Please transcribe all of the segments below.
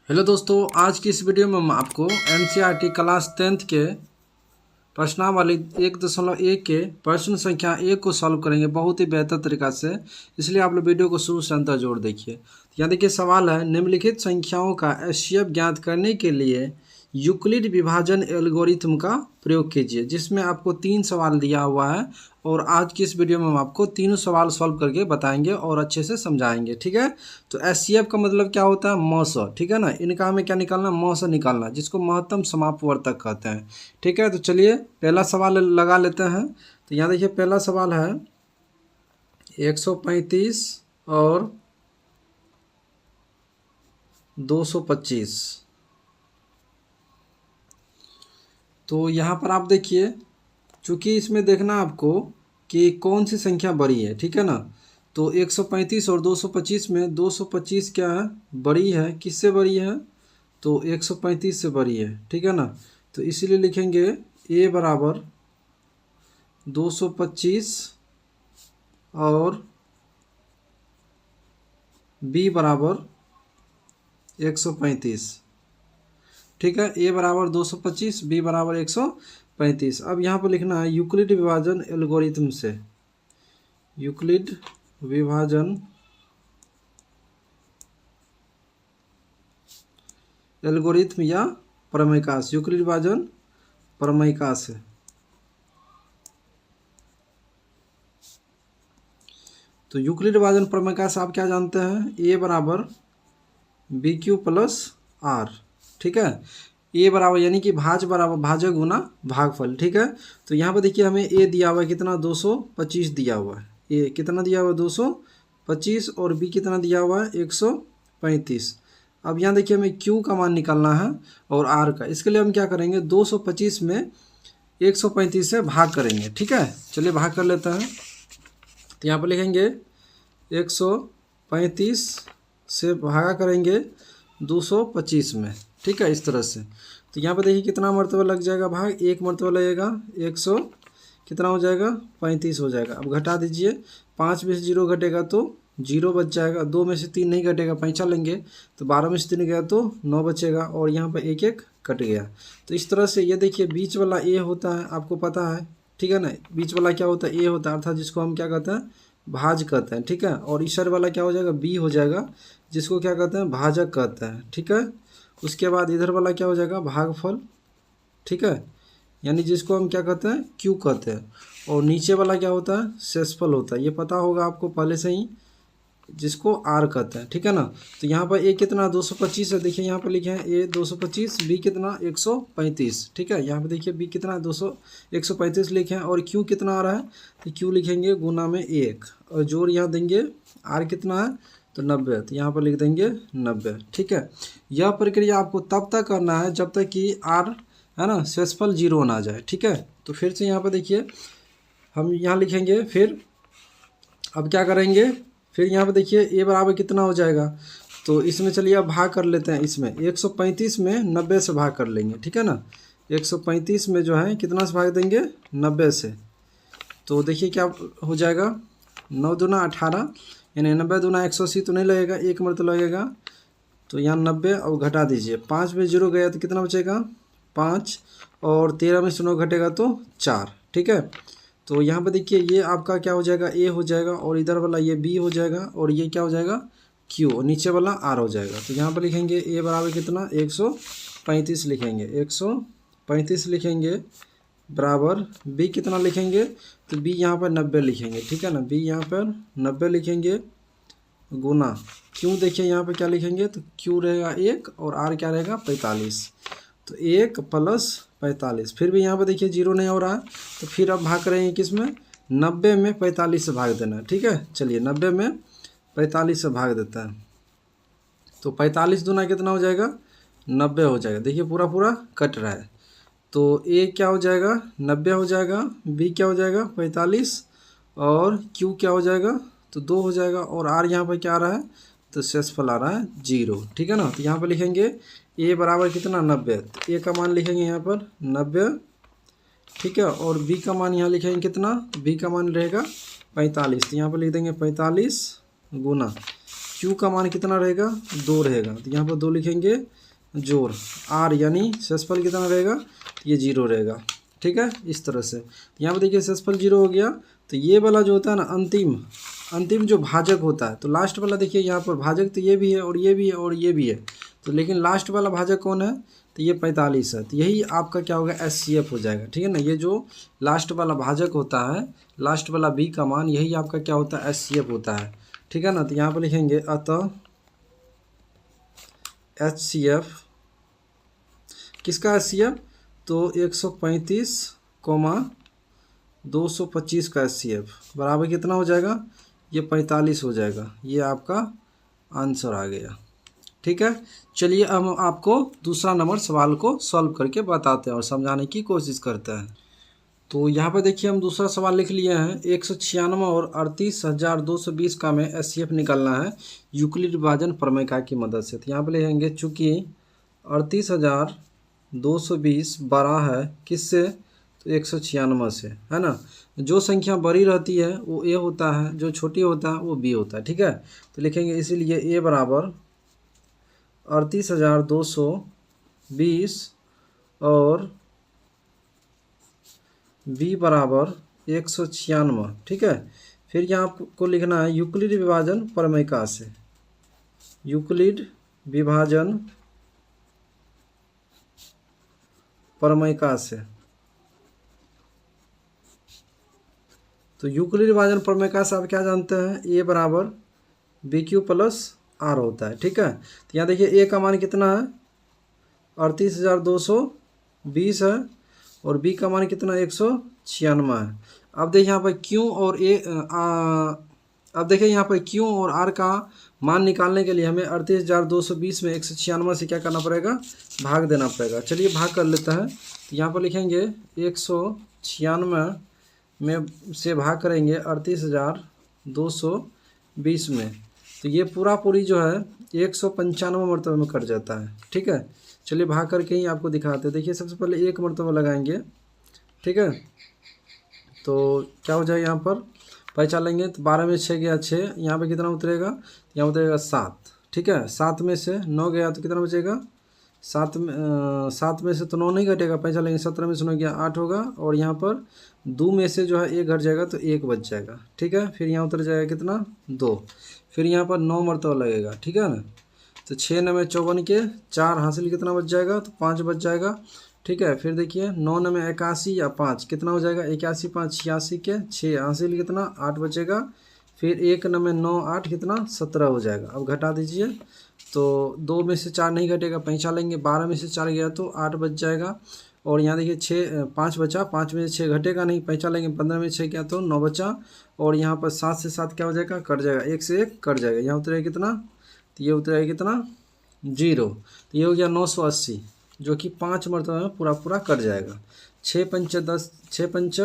Hello दोस्तों, आज की इस वीडियो में हम आपको एनसीईआरटी क्लास 10th के प्रश्नावली 1.1 के प्रश्न संख्या 1 को सॉल्व करेंगे बहुत ही बेहतर तरीका से। इसलिए आप लोग वीडियो को शुरू से अंत जोड़ देखिए। यहाँ देखिए सवाल है, निम्नलिखित संख्याओं का एचसीएफ ज्ञात करने के लिए यूक्लिड विभाजन एल्गोरिथम का प्रयोग कीजिए। जिसमें आपको 3 सवाल दिया हुआ है और आज की इस वीडियो में हम आपको तीनों सवाल सॉल्व करके बताएंगे और अच्छे से समझाएंगे। ठीक है, तो एचसीएफ का मतलब क्या होता है? मौस। ठीक है ना, इनका हमें क्या निकालना? मौस निकालना, जिसको महत्तम समापवर्तक कहते हैं। ठीक है, तो चलिए पहला सवाल लगा लेते हैं। तो यहाँ देखिए पहला सवाल है 135 और 225। तो यहाँ पर आप देखिए, चूँकि इसमें देखना आपको कि कौन सी संख्या बड़ी है। ठीक है ना, तो 135 और 225 में 225 क्या है? बड़ी है। किससे बड़ी है? तो 135 से बड़ी है। ठीक है ना, तो इसीलिए लिखेंगे a बराबर 225 और b बराबर 135। ठीक है, a बराबर 225, b बराबर 135। अब यहाँ पर लिखना है यूक्लिड विभाजन एल्गोरिथम से। यूक्लिड विभाजन एल्गोरिथम या प्रमेयिका से। यूक्लिड विभाजन प्रमेयिका से। तो यूक्लिड विभाजन प्रमेयिका से आप क्या जानते हैं? a बराबर बी क्यू प्लस आर। ठीक है, a बराबर यानी कि भाज बराबर भाजक गुना भागफल। ठीक है, तो यहाँ पर देखिए हमें a दिया हुआ है कितना? 225 दिया हुआ है। a कितना दिया हुआ है? 225 और b कितना दिया हुआ है? 135। अब यहाँ देखिए हमें q का मान निकालना है और r का। इसके लिए हम क्या करेंगे? 225 में 135 से भाग करेंगे। ठीक है, चलिए भाग कर लेते हैं। तो यहाँ पर लिखेंगे 135 से भागा करेंगे 225 में। ठीक है, इस तरह से। तो यहाँ पर देखिए कितना मरतबा लग जाएगा भाग? 1 मरतबा लगेगा। 100 कितना हो जाएगा? 35 हो जाएगा। अब घटा दीजिए, 5 में से 0 घटेगा तो 0 बच जाएगा। 2 में से 3 नहीं घटेगा, पैंचा लेंगे तो 12 में से 3 गया तो 9 बचेगा और यहाँ पर 1 कट गया। तो इस तरह से ये देखिए बीच वाला a होता है, आपको पता है। ठीक है ना, बीच वाला क्या होता है? a होता है, अर्थात जिसको हम क्या कहते हैं? भाज कहते हैं। ठीक है, और इशर वाला क्या हो जाएगा? b हो जाएगा, जिसको क्या कहते हैं? भाजक कहते हैं। ठीक है, उसके बाद इधर वाला क्या हो जाएगा? भागफल। ठीक है, यानी जिसको हम क्या कहते हैं? q कहते हैं। और नीचे वाला क्या होता है? शेषफल होता है। ये पता होगा आपको पहले से ही, जिसको r कहते हैं। ठीक है ना, तो यहाँ पर a कितना? 225 है। देखिए यहाँ पर लिखे हैं a 225, b कितना? 135। ठीक है, यहाँ पे देखिए b कितना? 135 लिखे हैं और q कितना आ रहा है? तो q लिखेंगे गुना में 1 और जोड़ यहाँ देंगे r कितना है? तो 90। तो यहाँ पर लिख देंगे 90। ठीक है, यह प्रक्रिया आपको तब तक करना है जब तक कि r है ना शेषफल 0 ना जाए। ठीक है, तो फिर से यहाँ पर देखिए हम यहाँ लिखेंगे। फिर अब क्या करेंगे? फिर यहाँ पे देखिए a बराबर कितना हो जाएगा? तो इसमें चलिए अब भाग कर लेते हैं। इसमें 135 में 90 से भाग कर लेंगे। ठीक है ना, 135 में जो है कितना से भाग देंगे? 90 से। तो देखिए क्या हो जाएगा? 9 दूना 18, यानी 90 दूना 180 तो नहीं लगेगा, 1 मरतबा लगेगा। तो यहाँ 90 और घटा दीजिए, 5 में 0 गया तो कितना बचेगा? 5 और 13 में से 9 घटेगा तो 4। ठीक है, तो यहाँ पर देखिए ये आपका क्या हो जाएगा? a हो जाएगा और इधर वाला ये b हो जाएगा और ये क्या हो जाएगा? q और नीचे वाला r हो जाएगा। तो यहाँ पर लिखेंगे a बराबर कितना? 135 लिखेंगे। 135 लिखेंगे बराबर b कितना लिखेंगे? तो b यहाँ पर 90 लिखेंगे। ठीक है ना, b यहाँ पर 90 लिखेंगे गुना q। देखिए यहाँ पर क्या लिखेंगे? तो q रहेगा 1 और r क्या रहेगा? 45। तो 1 प्लस 45। फिर भी यहाँ पर देखिए 0 नहीं हो रहा है, तो फिर अब भाग करेंगे किस में? 90 में 45 से भाग देना है। ठीक है, चलिए 90 में 45 से भाग देता है। तो 45 दूना कितना हो जाएगा? 90 हो जाएगा। देखिए पूरा पूरा कट रहा है। तो a क्या हो जाएगा? 90 हो जाएगा, b क्या हो जाएगा? 45 और q क्या हो जाएगा? तो 2 हो जाएगा और r यहाँ पर क्या आ रहा है? तो शेषफल आ रहा है 0। ठीक है ना, तो यहाँ पर लिखेंगे a बराबर कितना? 90। तो a का मान लिखेंगे यहाँ पर 90। ठीक है, और b का मान यहाँ लिखेंगे कितना? b का मान रहेगा 45। तो यहाँ पर लिख देंगे 45 गुना क्यू का मान कितना रहेगा, 2 रहेगा, तो यहाँ पर 2 लिखेंगे जोड़ आर, यानी शेषफल कितना रहेगा, तो ये 0 रहेगा। ठीक है, इस तरह से यहाँ पर देखिए शेषफल 0 हो गया। तो ये वाला जो होता है ना अंतिम जो भाजक होता है, तो लास्ट वाला देखिए यहाँ पर भाजक तो ये भी है और ये भी है और ये भी है, तो लेकिन लास्ट वाला भाजक कौन है, तो ये 45 है, तो यही आपका क्या होगा, HCF हो जाएगा। ठीक है ना, ये जो लास्ट वाला भाजक होता है, लास्ट वाला B का मान, यही आपका क्या होता है, HCF होता है। ठीक है ना, तो यहाँ पर लिखेंगे अतः HCF किसका HCF, तो 135,225 का HCF बराबर कितना हो जाएगा, ये 45 हो जाएगा। ये आपका आंसर आ गया। ठीक है, चलिए अब हम आपको दूसरा नंबर सवाल को सॉल्व करके बताते हैं और समझाने की कोशिश करते हैं। तो यहाँ पर देखिए हम दूसरा सवाल लिख लिए हैं। 196 और 38,220 का में HCF निकालना है यूक्लिड विभाजन प्रमेय की मदद से। तो यहाँ पर लिखेंगे चूँकि 38,220 बड़ा है किससे, तो 196 से, है ना। जो संख्या बड़ी रहती है वो A होता है, जो छोटी होता है वो B होता है। ठीक है, तो लिखेंगे इसीलिए A बराबर 38,220 और B बराबर 196। ठीक है, फिर यहाँ आपको लिखना है यूक्लिड विभाजन प्रमेय से, यूक्लिड विभाजन प्रमेय से। तो यूक्लिड विभाजन प्रमेय से आप क्या जानते हैं, A बराबर BQ प्लस R होता है। ठीक है, तो यहाँ देखिए A का मान कितना है, 38,220 है और B का मान कितना 196 है। अब देखिए यहाँ पर Q और अब देखिए यहाँ पर Q और R का मान निकालने के लिए हमें 38,220 में 196 से क्या करना पड़ेगा, भाग देना पड़ेगा। चलिए भाग कर लेते हैं। तो यहाँ पर लिखेंगे 196 में से भाग करेंगे 38,220 में, तो ये पूरी जो है 195 मरतबे में कट जाता है। ठीक है, चलिए भाग करके ही आपको दिखाते हैं। देखिए सबसे पहले 1 मरतबा लगाएंगे। ठीक है, तो क्या हो जाएगा, यहाँ पर पहचानेंगे तो 12 में 6 गया 6, यहाँ पे कितना उतरेगा, यहाँ उतरेगा 7। ठीक है, 7 में से 9 गया तो कितना बचेगा, 7 में से तो 9 नहीं घटेगा, पहचानेंगे 17 में से 9 गया 8 होगा, और यहाँ पर 2 में से जो है 1 घट जाएगा तो 1 बच जाएगा। ठीक है, फिर यहाँ उतर जाएगा कितना 2, फिर यहाँ पर 9 मरतबा लगेगा। ठीक है ना, तो 6 9 में 54 के 4 हासिल कितना बच जाएगा, तो 5 बच जाएगा। ठीक है, फिर देखिए 9 9 में 81 या 5 कितना हो जाएगा, 81 5 86 के 6 हासिल कितना 8 बचेगा, फिर 1 9 में 9 8 कितना 17 हो जाएगा। अब घटा दीजिए, तो 2 में से 4 नहीं घटेगा, पहचान लेंगे 12 में से 4 गया तो 8 बच जाएगा, और यहाँ देखिए 5 बचा, 5 में से 6 घटेगा नहीं, पहचान लेंगे 15 में 6 गया तो 9 बचा, और यहाँ पर 7 से 7 क्या हो जाएगा, कट जाएगा, 1 से 1 कट जाएगा, यहाँ उतरेगा कितना, तो ये उतरेगा कितना 0, तो ये हो गया 980, जो कि 5 मरतबा में पूरा कट जाएगा। 6 पंच 10, 6 पंच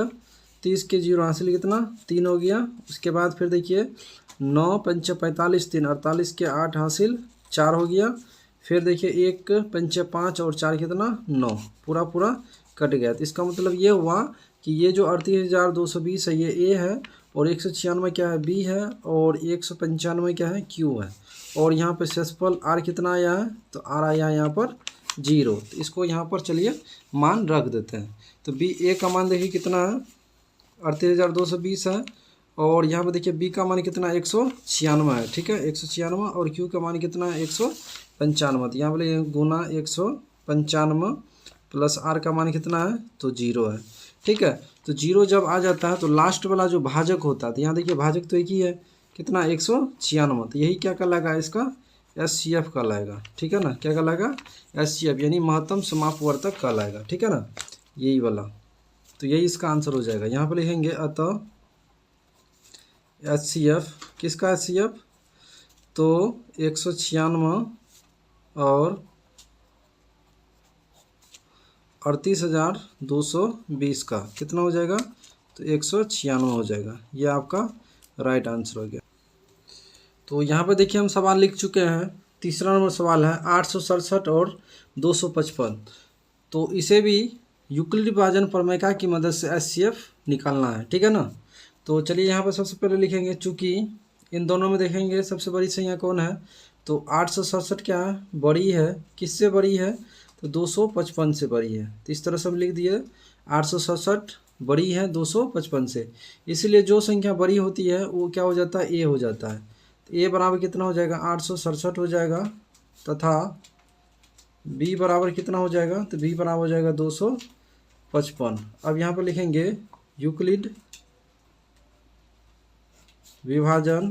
30 के 0 हासिल कितना 3 हो गया। उसके बाद फिर देखिए 9 पंच 45 3 48 के 8 हासिल 4 हो गया। फिर देखिए 1 पंच 5 और 4 कितना 9, पूरा कट गया। तो इसका मतलब ये हुआ कि ये जो 38,220 है ये A है, और 196 क्या है B है, और 195 क्या है Q है, और यहाँ पर शेषफल R कितना आया है, तो R आया है यहाँ पर 0। तो इसको यहाँ पर चलिए मान रख देते हैं। तो A का मान देखिए कितना है 38,220 है, और यहाँ पर देखिए B का मान कितना 196 है। ठीक है, 196, और Q का मान कितना है 195, तो यहाँ पर गुना 195 प्लस R का मान कितना है, तो 0 है। ठीक है, तो 0 जब आ जाता है तो लास्ट वाला जो भाजक होता है, तो यहाँ देखिए भाजक तो एक ही है, कितना 196, तो यही क्या कहलाएगा, इसका HCF कहलाएगा। ठीक है ना, क्या कहलाएगा, HCF यानी महत्तम समापवर्तक कहलाएगा। ठीक है ना, यही वाला, तो यही इसका आंसर हो जाएगा। यहाँ पर लिखेंगे अतः HCF किसका HCF, तो 196 और 38,220 का कितना हो जाएगा, तो 196 हो जाएगा। ये आपका राइट आंसर हो गया। तो यहाँ पर देखिए हम सवाल लिख चुके हैं। तीसरा नंबर सवाल है 867 और 255, तो इसे भी यूक्लिड विभाजन प्रमेय की मदद से HCF निकालना है। ठीक है ना, तो चलिए यहाँ पर सबसे पहले लिखेंगे चूँकि इन दोनों में देखेंगे सबसे बड़ी संख्या कौन है, तो 867 क्या है, बड़ी है, किससे बड़ी है, तो 255 से बड़ी है। तो इस तरह से हम लिख दिए 867 बड़ी है 255 से, इसीलिए जो संख्या बड़ी होती है वो क्या हो जाता है, ए हो जाता है। तो ए बराबर कितना हो जाएगा, 867 हो जाएगा, तथा बी बराबर कितना हो जाएगा, तो बी बराबर हो जाएगा 255। अब यहाँ पर लिखेंगे यूक्लिड विभाजन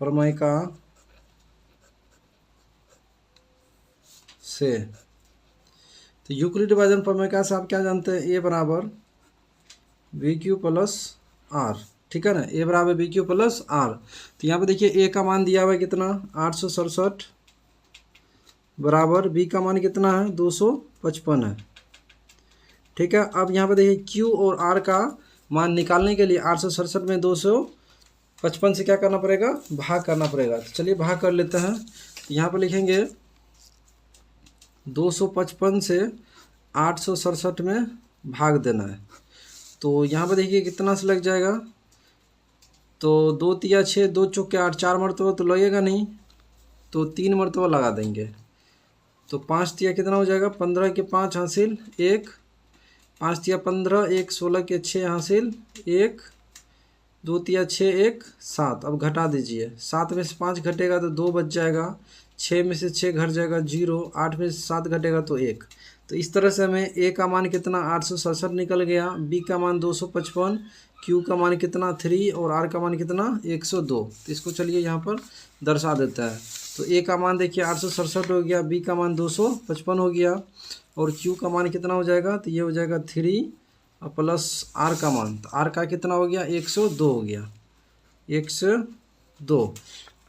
प्रमेय से। तो यूक्लिड विभाजन प्रमेय से आप क्या जानते हैं, ए बराबर बी क्यू प्लस आर, ठीक है ना, ए बराबर बी क्यू प्लस आर। तो यहाँ पे देखिए ए का मान दिया हुआ है कितना, 867 बराबर बी का मान कितना है, 255 है, ठीक है। अब यहाँ पे देखिए क्यू और आर का मान निकालने के लिए 867 में 255 से क्या करना पड़ेगा, भाग करना पड़ेगा। तो चलिए भाग कर लेते हैं। तो यहाँ पर लिखेंगे 255 से 867 में भाग देना है। तो यहाँ पर देखिए कितना से लग जाएगा, तो 2 तिया 6, 2 चौके 8, 4 मरतबा तो लगेगा नहीं, तो 3 मरतबा लगा देंगे। तो 5 तिया कितना हो जाएगा, 15 के 5 हासिल 1, 5 तिया 15, 1 16 के 6 हासिल 1, 2 तिया 6, 1 7। अब घटा दीजिए, 7 में से 5 घटेगा तो 2 बच जाएगा, 6 में से 6 घट जाएगा 0, 8 में से 7 घटेगा तो 1। तो इस तरह से हमें ए का मान कितना 867 निकल गया, बी का मान 255, क्यू का मान कितना 3 और आर का मान कितना 102। तो इसको चलिए यहाँ पर दर्शा देता है। तो ए का मान देखिए 867 हो गया, बी का मान 255 हो गया, और क्यू का मान कितना हो जाएगा, तो ये हो जाएगा 3 और प्लस आर का मान, तो आर का कितना हो गया 102 हो गया, 102।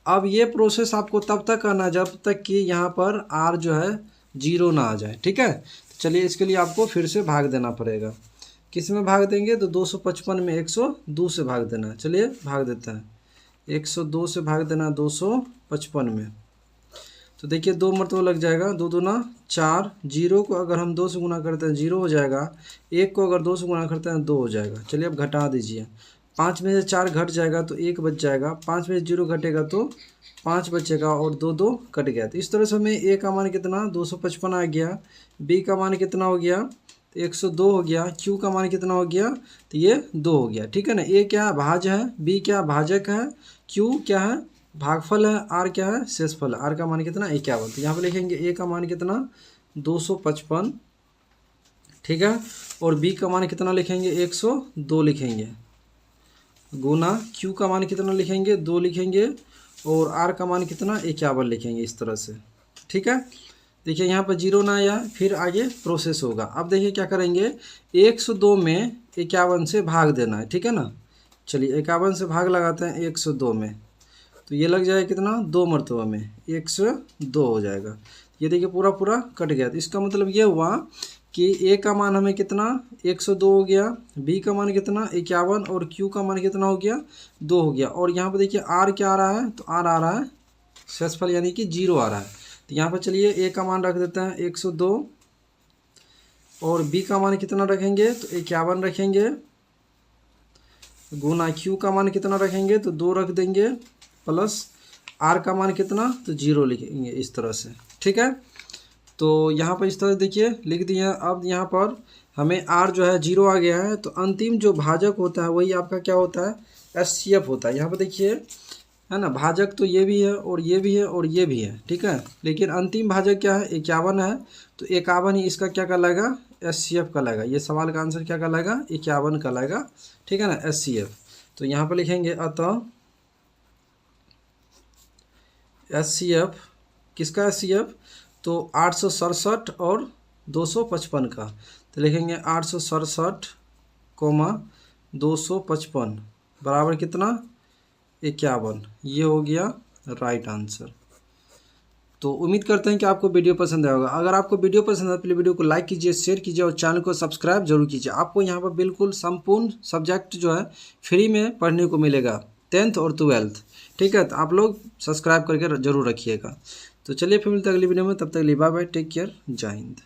अब ये प्रोसेस आपको तब तक करना है जब तक कि यहाँ पर आर जो है 0 ना आ जाए, ठीक है। तो चलिए इसके लिए आपको फिर से भाग देना पड़ेगा। किस में भाग देंगे, तो 255 में 102 से भाग देना है। चलिए भाग देते हैं, 102 से भाग देना 255 में। तो देखिए 2 मरतबा लग जाएगा, 2 दूना 4, 0 को अगर हम 2 से गुना करते हैं 0 हो जाएगा, 1 को अगर 2 से गुना करते हैं 2 हो जाएगा। चलिए अब घटा दीजिए, 5 में से 4 घट जाएगा तो 1 बच जाएगा, 5 में से 0 घटेगा तो 5 बचेगा, और 2 2 कट गया। तो इस तरह से हमें ए का मान कितना 255 आ गया, बी का मान कितना हो गया, तो 102 हो गया, क्यू का मान कितना हो गया, तो ये 2 हो गया, ठीक है ना। ए क्या भाज्य है, बी क्या भाजक है, क्यू क्या है भागफल है, आर क्या है शेषफल है। आर का मान कितना 51। तो यहाँ पे लिखेंगे ए का मान कितना 255, ठीक है, और बी का मान कितना लिखेंगे 102 लिखेंगे, गुना क्यू का मान कितना लिखेंगे 2 लिखेंगे, और आर का मान कितना 51 लिखेंगे, इस तरह से, ठीक है। देखिए यहाँ पर 0 ना आया, फिर आगे प्रोसेस होगा। अब देखिए क्या करेंगे, 102 में 51 से भाग देना है, ठीक है ना। चलिए 51 से भाग लगाते हैं 102 में, तो ये लग जाएगा कितना 2 मरतबा में 102 हो जाएगा। ये देखिए पूरा पूरा कट गया। तो इसका मतलब ये हुआ कि ए का मान हमें कितना 102 हो गया, बी का मान कितना 51, और क्यू का मान कितना हो गया 2 हो गया। और यहाँ पर देखिए आर क्या आ रहा है, तो आर आ रहा है शेषफल यानी कि 0 आ रहा है। तो यहाँ पर चलिए ए का मान रख देते हैं 102, और बी का मान कितना रखेंगे, तो 51 रखेंगे, गुना क्यू का मान कितना रखेंगे, तो 2 रख देंगे, प्लस आर का मान कितना, तो 0 लिखेंगे, इस तरह से, ठीक है। तो यहाँ पर इस तरह देखिए लिख दिए। अब यहाँ पर हमें आर जो है 0 आ गया है, तो अंतिम जो भाजक होता है वही आपका क्या होता है, एचसीएफ होता है। यहाँ पर देखिए है ना, भाजक तो ये भी है और ये भी है और ये भी है, ठीक है, लेकिन अंतिम भाजक क्या है 51 है, तो 51 ही इसका क्या कहलाएगा, एचसीएफ कहलाएगा। ये सवाल का आंसर क्या कहलाएगा, 51 कहलाएगा, ठीक है ना, एचसीएफ। तो यहाँ पर लिखेंगे अतः एचसीएफ किसका, एचसीएफ तो 867 और 255 का। तो लिखेंगे 867, 255 बराबर कितना 51। ये हो गया राइट आंसर। तो उम्मीद करते हैं कि आपको वीडियो पसंद आएगा। अगर आपको वीडियो पसंद आए तो वीडियो को लाइक कीजिए, शेयर कीजिए, और चैनल को सब्सक्राइब जरूर कीजिए। आपको यहाँ पर बिल्कुल संपूर्ण सब्जेक्ट जो है फ्री में पढ़ने को मिलेगा, 10th और 12th, ठीक है। तो आप लोग सब्सक्राइब करके जरूर रखिएगा। तो चलिए फिर मिलते हैं अगली वीडियो में, तब तक के लिए बाय बाय, टेक केयर, जय हिंद।